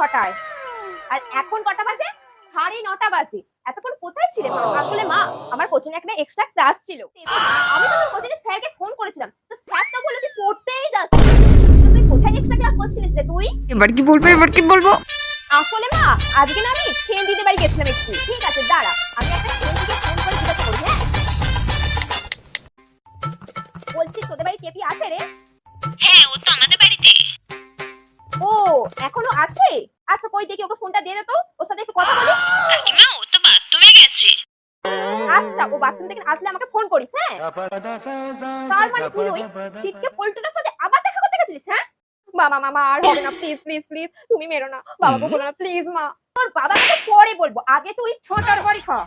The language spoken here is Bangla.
6টায়। আর এখন কটা বাজে? 9:30 বাজে। এতক্ষণ কোথায় ছিলে মা? আসলে মা আমার কোচিং একটা এক্সট্রা ক্লাস ছিল। আমি তো আমার কোচিং এর স্যারকে ফোন করেছিলাম। তো স্যার তো বলল তুই পড়তেই যাস। তুই কোথায় এক্সট্রা ক্লাস করছিলিস রে তুই? এবার কি বলবো, এবার কি বলবো? আসলে মা আজকে না আমি ফ্রেন্ড দিতে বাড়ি গেছিলাম একটু। ঠিক আছে দাঁড়া। আমি একটা ফ্রেন্ডকে ফোন করে জিজ্ঞাসা করি হ্যাঁ? বলছি তোদের বাড়ি কে আছে রে? হ্যাঁ, ও তো আমাদের বাড়িতে। ও এখনো আছে? আচ্ছা কই দেখি ওকে ফোনটা দিয়ে দে তো। ওর সাথে একটু কথা বলি। কাকিমা, ও তো বাথরুমে গেছে। আচ্ছা ও বাথরুম থেকে আসলে আমাকে ফোন করিস হ্যাঁ? তার মানে তুই ওই শীতকে পল্টুটার সাথে আবার দেখা করতে গেছিলিস হ্যাঁ? মামা মামা আর হবে না প্লিজ প্লিজ প্লিজ তুমি মেরো না বাবাকে বলো না প্লিজ মা তোর বাবাকে তো পরে বলবো আগে তুই ছোটার বাড়ি খা